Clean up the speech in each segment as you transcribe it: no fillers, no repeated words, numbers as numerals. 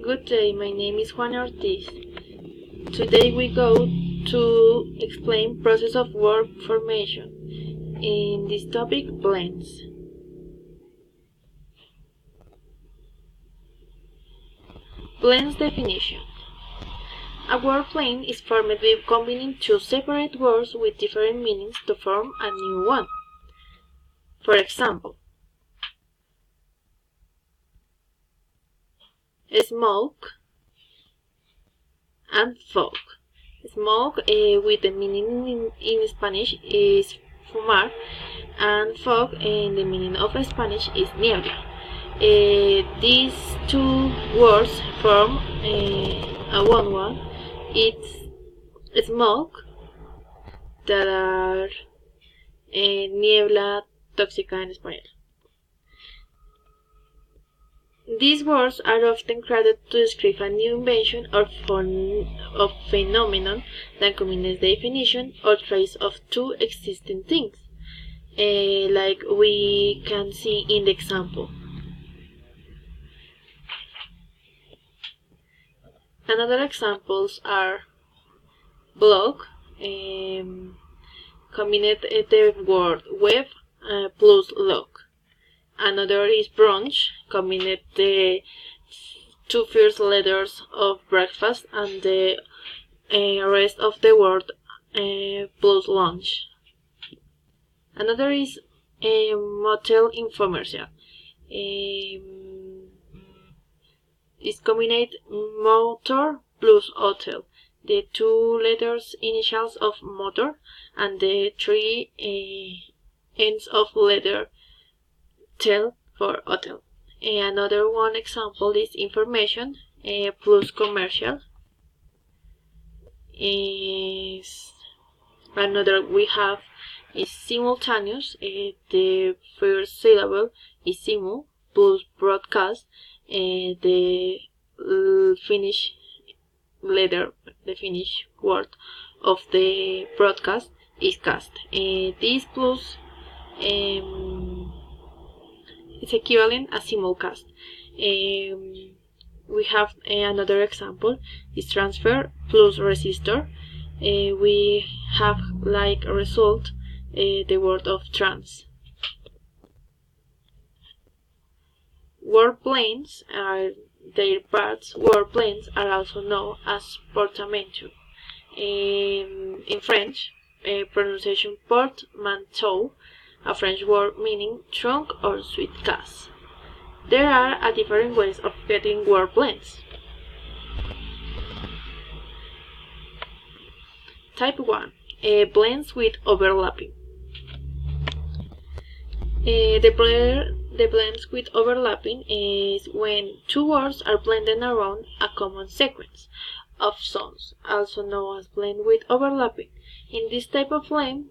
Good day, my name is Juan Ortiz. Today we go to explain process of word formation. In this topic, blends. Blends definition. A word blend is formed by combining two separate words with different meanings to form a new one. For example, smoke and fog. Smoke with the meaning in Spanish is fumar, and fog the meaning of Spanish is niebla. These two words form a one. It's smoke, that are niebla tóxica en español. These words are often created to describe a new invention or phenomenon that combines the definition or trace of two existing things, like we can see in the example. Another examples are blog, combined the word web plus log. Another is brunch, combined the two first letters of breakfast and the rest of the word plus lunch. Another is a motel infomercial. Is combined motor plus hotel, the two letters initials of motor and the three ends of letter tel for hotel. Another one example is information plus commercial. Another we have is simultaneous. The first syllable is simu plus broadcast. The Finnish letter, the Finnish word of the broadcast is cast. This plus is equivalent as simulcast. We have another example is transfer plus resistor. We have like result the word of trans. Word blends are their parts. Word blends are also known as portmanteau. In French, pronunciation portmanteau, a French word meaning trunk or suitcase. There are different ways of getting word blends. Type 1. Blends with overlapping. The blends with overlapping is when two words are blended around a common sequence of sounds, also known as blend with overlapping. In this type of blend,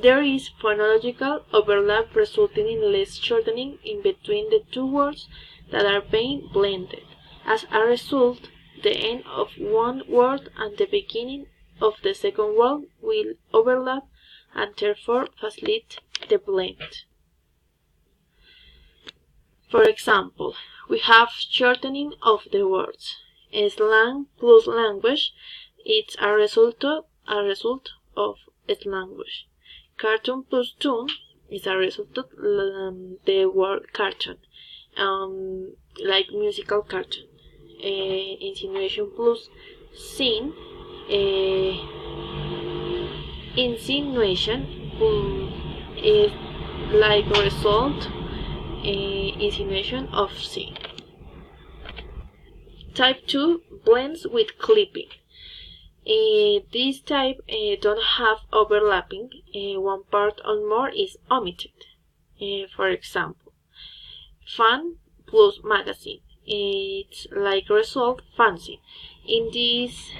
there is phonological overlap resulting in less shortening in between the two words that are being blended. As a result, the end of one word and the beginning of the second word will overlap and therefore facilitate the blend. For example, we have shortening of the words. Slang plus language, it's a result of slanguage. Cartoon plus tune is a result of the word cartoon, like musical cartoon. Insinuation plus scene, insinuation is like a result insinuation of scene. Type 2 blends with clipping. This type don't have overlapping. One part or more is omitted. For example, fan plus magazine. It's like result fancy. In this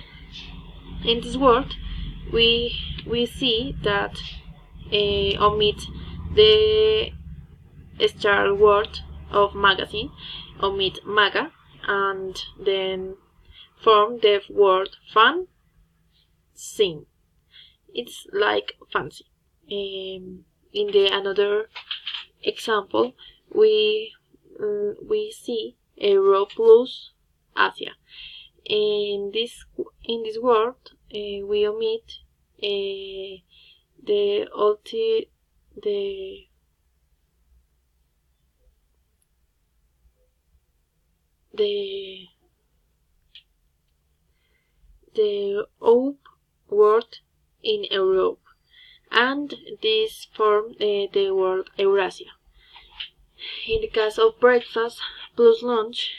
word, we see that omit the start word of magazine, omit maga, and then form the word fan, sing. It's like fancy. In the another example, we see a row plus Asia. In this word, we omit the O word in Europe, and this form the word Eurasia. In the case of breakfast plus lunch,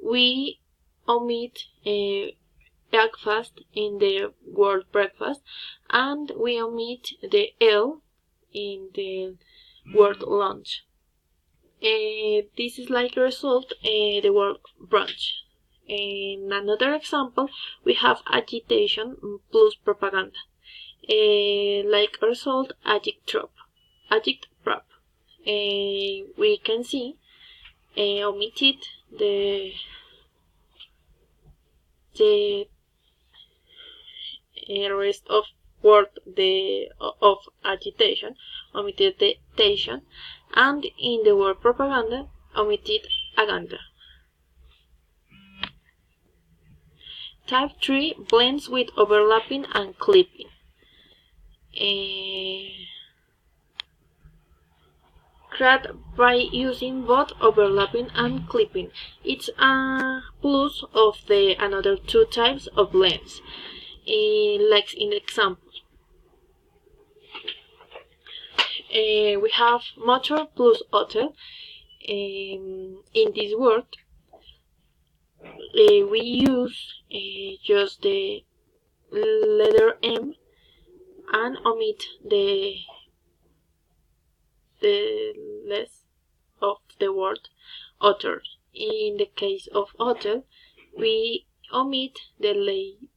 we omit breakfast in the word breakfast, and we omit the L in the word lunch. This is like a result the word brunch. In another example, we have agitation plus propaganda. Like a result, agitprop. We can see omitted the rest of word of agitation, omitted the tation, and in the word propaganda, omitted aganda. Type 3 blends with overlapping and clipping. Create by using both overlapping and clipping. It's a plus of the another two types of blends. Like in example, we have motor plus hotel. In this word, we use just the letter M and omit the less of the word otter. In the case of hotel, we omit the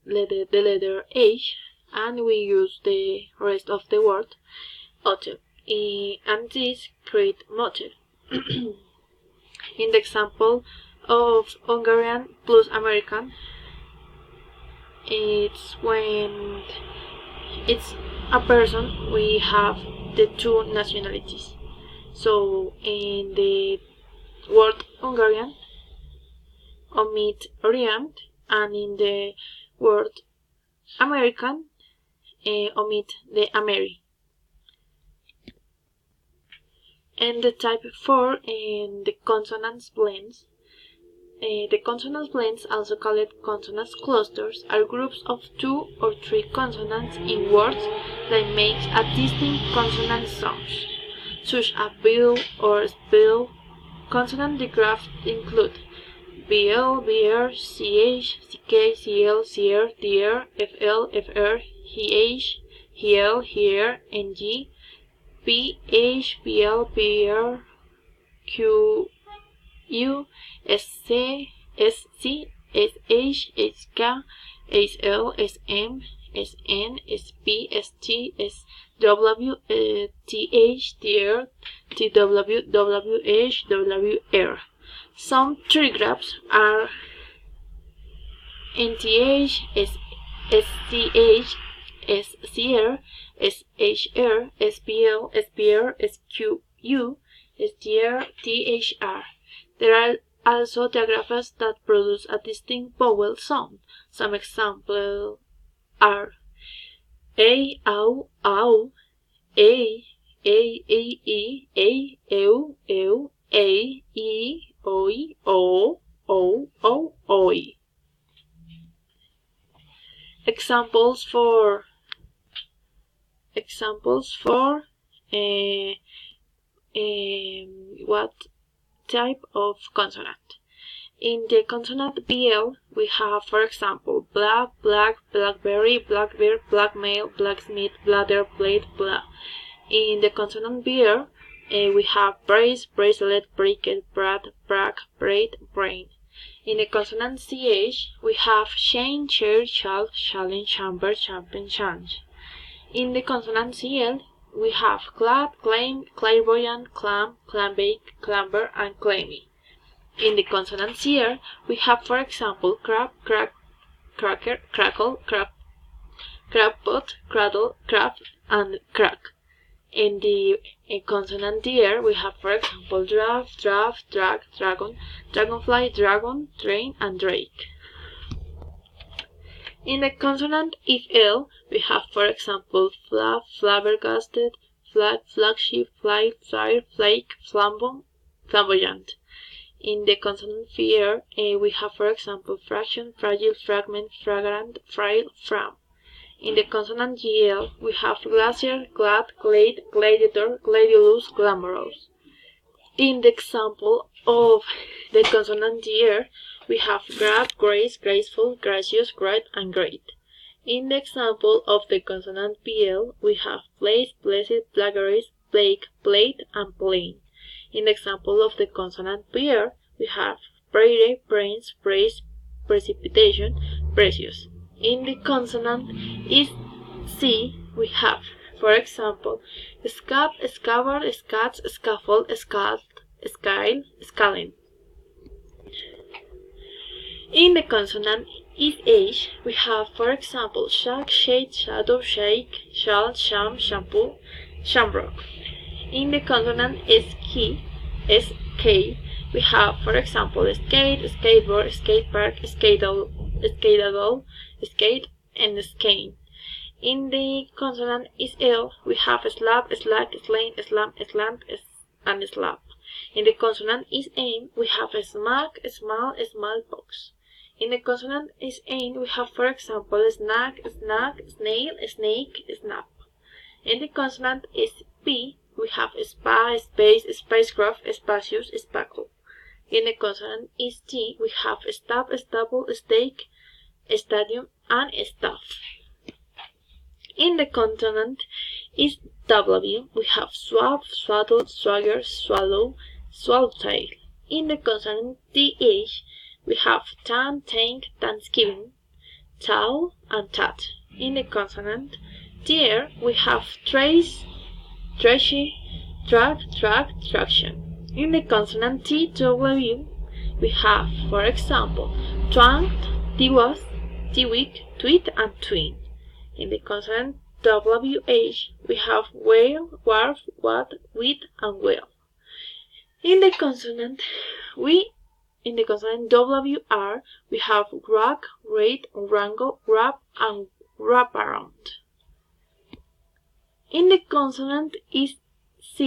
letter H and we use the rest of the word hotel, and this create motel. In the example of Hungarian plus American, it's when it's a person we have the two nationalities. So in the word Hungarian, omit Orient, and in the word American, omit the Ameri. And the type 4 in the consonants blends. The consonant blends, also called consonant clusters, are groups of 2 or 3 consonants in words that make a distinct consonant sound, such as bill or spill. Consonant digraphs include BL, BR, CH, CK, CL, CR, DR, FL, FR, HH, HL, HR, NG, PH, PL, PR, QU, SC, SC, SH, SK, SL, SM, SN, SP, ST, SW, TH, TR, TW, WH, WR. Some trigraphs are NTH, SCH, SCR, SHR, SPL, SPR, SQU, STR, THR. There are also digraphs that produce a distinct vowel sound. Some examples are A, OW, OW, A, E, EU, EU, A, E, OI, O, O, OI. Examples for what type of consonant. In the consonant BL, we have, for example, black, black, blackberry, blackbeard, blackmail, blacksmith, bladder, blade, blah. In the consonant BR, we have brace, bracelet, bracket, brat, brack, braid, brain. In the consonant CH, we have chain, chair, shall, challenge, chamber, champion, change. In the consonant CL, we have clap, claim, clairvoyant, clam, clambake, clamber, and claimy. In the consonant CR, we have, for example, crab, crack, cracker, crackle, crab, crab pot, cradle, craft, and crack. In the consonant DR, we have, for example, draft, draft, drag, dragon, dragonfly, dragon, train, and drake. In the consonant IL, we have, for example, flap, flabbergasted, flag, flagship, flight, flyer, flake, flamboyant. In the consonant FR, we have, for example, fraction, fragile, fragment, fragrant, frail, fram. In the consonant GL, we have glacier, glad, glade, gladiator, gladiolus, glamorous. In the example of the consonant GR, we have grab, grace, graceful, gracious, great, and great. In the example of the consonant PL, we have place, blessed, plagiarized, plague, plate, and plain. In the example of the consonant PR, we have prairie, prince, praise, precipitation, precious. In the consonant SC, we have, for example, scab, scabbard, scats, scaffold, scald, scale, scaling. In the consonant SH, we have, for example, shack, shade, shadow, shake, shall, sham, shampoo, shamrock. In the consonant SK, we have, for example, skate, skateboard, skate park, skateable, skate, and skein. In the consonant SL, we have slab, slack, slane, slam, slant, and slap. In the consonant SN, we have smack, small, smallpox. In the consonant SN, we have, for example, snack, snack, snail, snake, snap. In the consonant SP, we have spa, space, spacecraft, spacious, spackle. In the consonant ST, we have stab, stable, stake, stadium, and staff. In the consonant SW, we have swab, swaddle, swagger, swallow, swallowtail. In the consonant TH, we have tan, tank, Thanksgiving, towel, and tat. In the consonant TR, we have trace, trashy, track, track, traction. In the consonant TW, we have, for example, twanked, tiwas, tiwick, tweet, and twin. In the consonant WH, we have whale, wharf, what, wheat, and whale. In the consonant WR, we have rag, raid, wrangle, wrap, and wraparound. In the consonant SC,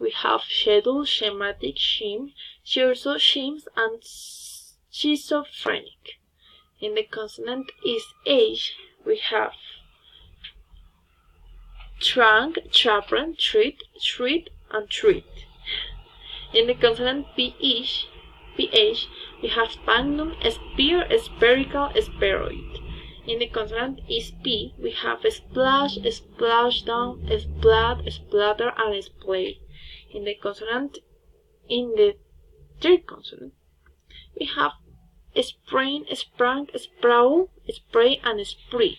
we have schedule, schematic, scheme, schizo, schemes, and schizophrenic. In the consonant SH, we have trunk, chaperon, treat, shriek, and treat. In the consonant PH, we have sphagnum, spear, spherical, spheroid. In the consonant SP, we have splash, splashdown, splat, splatter, and splay. In the third consonant, we have sprain, sprang, sproul, spray, and spread.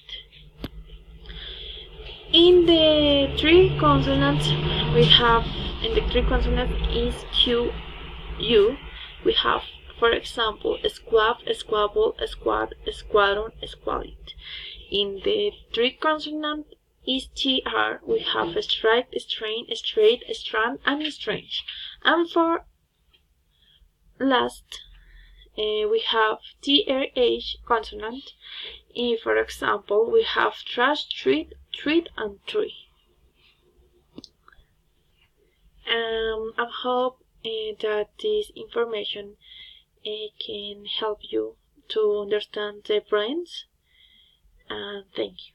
In the three consonants SQU, we have, for example, squab, squabble, squad, squadron, squalid. In the three consonant STR, we have strike, strain, straight, strand, and strange. And for last, we have TRH consonant. For example, we have trash, treat, and tree. I hope that this information can help you to understand the brains. Thank you.